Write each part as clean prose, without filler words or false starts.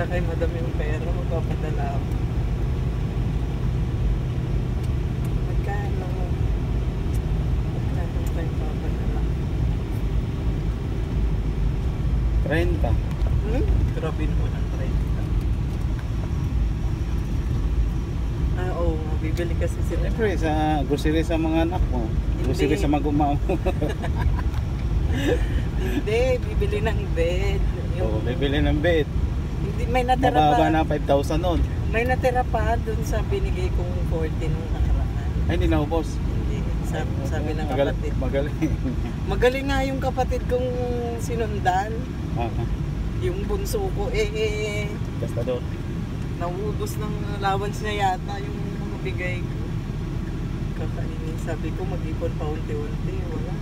padala kay madam yung pera, magpapadala ako. Magkano tayo papadala? 30. Grabe mo ng 30. Oo nga, bibili kasi sila. Siyempre, sa grocery sa mga anak mo. Grocery sa maguma mo. Hindi, bibili ng bed. Oo, bibili ng bed. Hindi, may natira Mababa pa. na 5,000 nun. May natira pa dun sa binigay kong 40 nung nakaraan. Ay, hindi naubos. Hindi, sabi ng kapatid. Magaling. Magaling nga yung kapatid kong sinundan. Yung bunso ko, Basta doon. nauubos ng allowance niya yata yung mga bigay ko. Kakainin. Sabi ko mag-ipon pa unti-unti. Wala.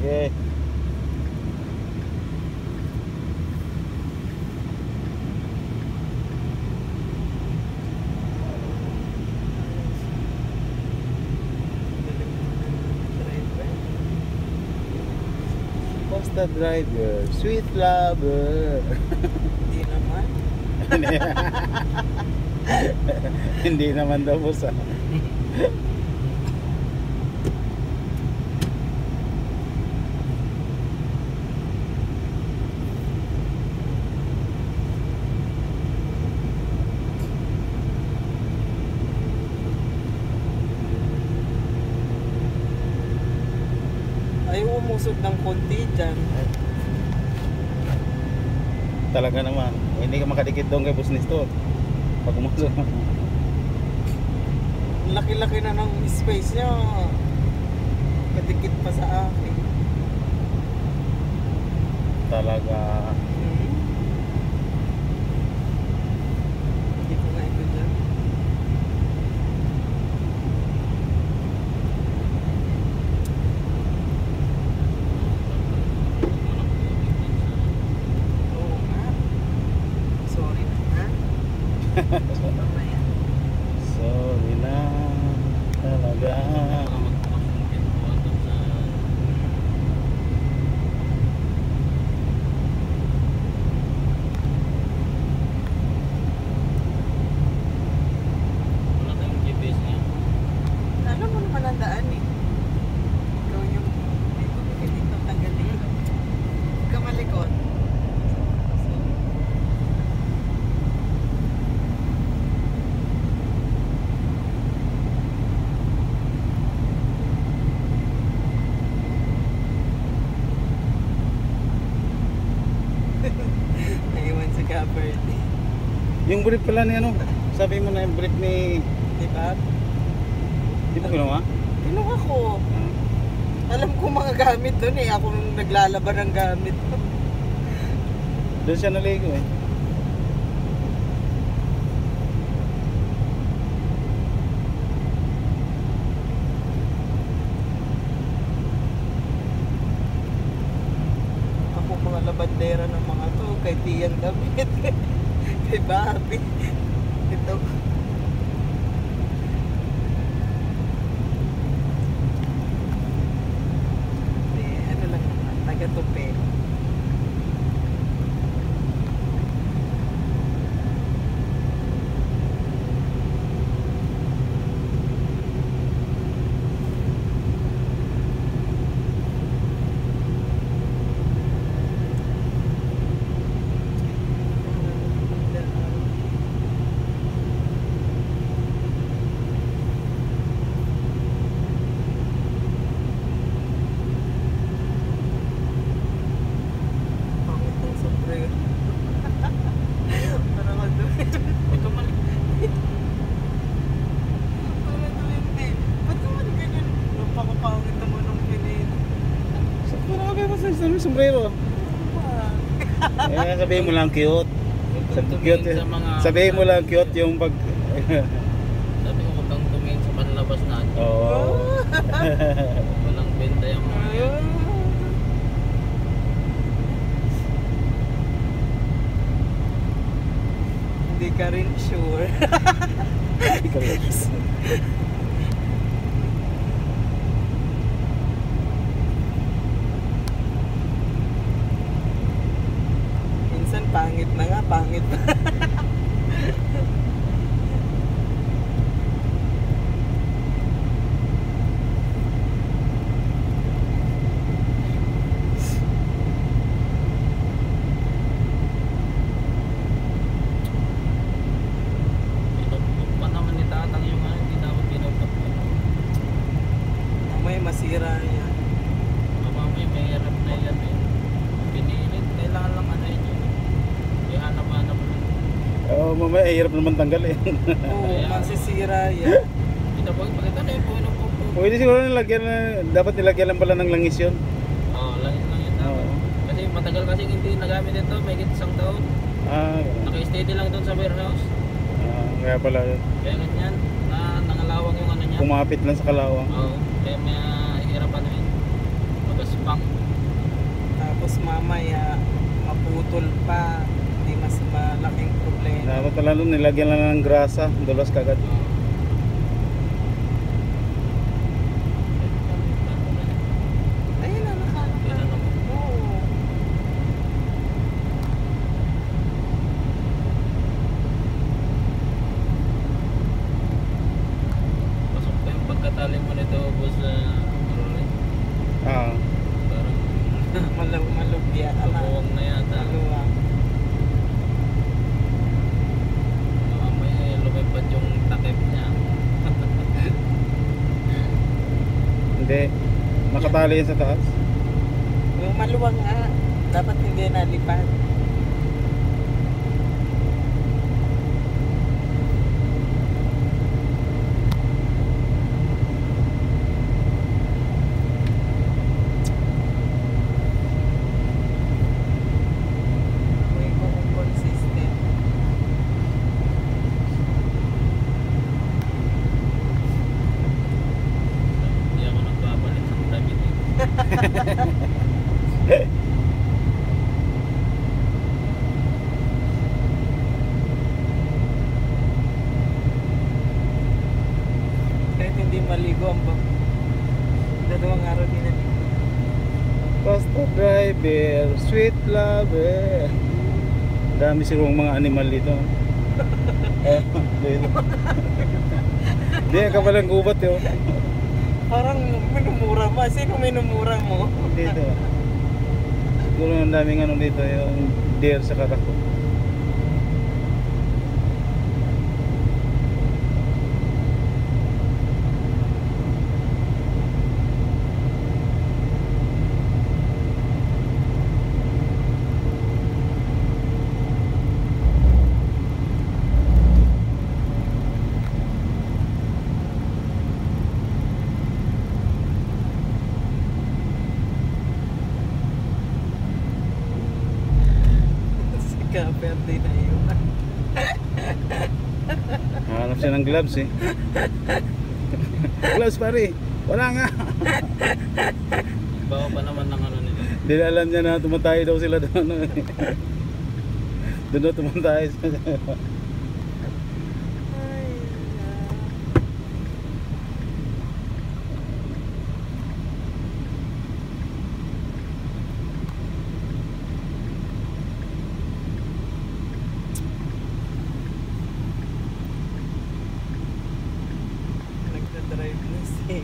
Ayan. Yeah. Basta driver, sweet lover. Hindi naman. Hindi naman daw boss. Ay, umusog ng konti dyan. Talaga naman. Hindi ka makadikit doon kay Boss Nestor. Pag umusok. Laki-laki na ng space niya. Kadikit pa sa akin. Talaga. Hindi ko nga ito dyan. Oo nga. Sorry na ha. Mamaya. Sorry na. Talaga. Alam mo naman ang daan eh. Ikaw yung dito tanggalin. Huwag ka malikot. Naiwan si Gabbard. Yung brief pala ni ano? Sabi mo na yung brief ni... Diba? Di mo ginawa? Kinuha ko. Alam ko mga gamit doon eh. Ako nung naglalaban ng gamit. Doon siya naligo eh. Ako mga labandera ng mga to. Kay Tian damit. Kay Barbie. Ito. Ano lang naman. Taga-tupe. Pangit ng sombrero. Parang ano. Ito man. Parang ano hindi. Ba't naman ganyan? Napakapangit naman ng pinito. Marami pa sa isang sombrero. Eh, sabihin mo lang cute. Cute. Sabihin mo lang cute yung pag... Sabi ko huwag kang tumingin sa panlabas natin. Oo. Walang benta yung mga yan. ka rin sure. Hindi ka rin. Minsan pangit na nga, pangit na. Pinupok pa naman ni tatang yung ano, hindi dapat pinupok. May masira yan. Mamamay, may hirap na yan eh. Pinilit, kailangan lang ano yun yun. Ihanap-hanap lang. Oo, mamaya hirap naman tanggal eh. Oo, Kaya- masisira yan. Pinupok, pakita na yung pinupok po. Pwede siguro nilagyan na, dapat nilagyan lang pala ng langis yun. Oo, langit lang yun dapat. Oo. Kasi matagal kasi hindi nagamit ito, may isang taon. Ganun. Naka-steady lang doon sa warehouse. Kaya pala yun. Kaya ganyan, na nangalawang yung ano niya. Kumapit lang sa kalawang. Oo, kaya may hirap ano yun. Magaspang. Tapos mamaya, maputol pa. Hindi mas malaking problema. Dapat pala nun, nilagyan lang ng grasa, dulas kagad. Oo. Ayun na, nakalak Yan na. ano mo. Oo. Pasok pa yung pagkatali mo nito, boss. Rolly. Ah, Parang Malugya. kabuwang na yata. Maluwang. Mamaya lumipad yung takip niya. hindi. Nakatali yan sa taas. Yung maluwang nga. Dapat hindi nalipad. May kung consistent. Hindi ako nagpapalit ng damit eh. Kahit hindi maligo ang bang. Dalawang araw din naligo. Basta driver, sweet lover. Dami siguro mga animal dito. Dito. Hindi, kapalang gubat yun. Parang minumura mo. Sino minumura mo? Dito. Siguro ang daming ano dito, yung deer sa karako. Si Kaperde na yun. Hanap siya ng gloves eh. Gloves pare, wala nga. Bawa pa naman ng ano nila. Hindi na alam niya na tumatay daw sila doon. Doon na tumatay. Nagdadrive na si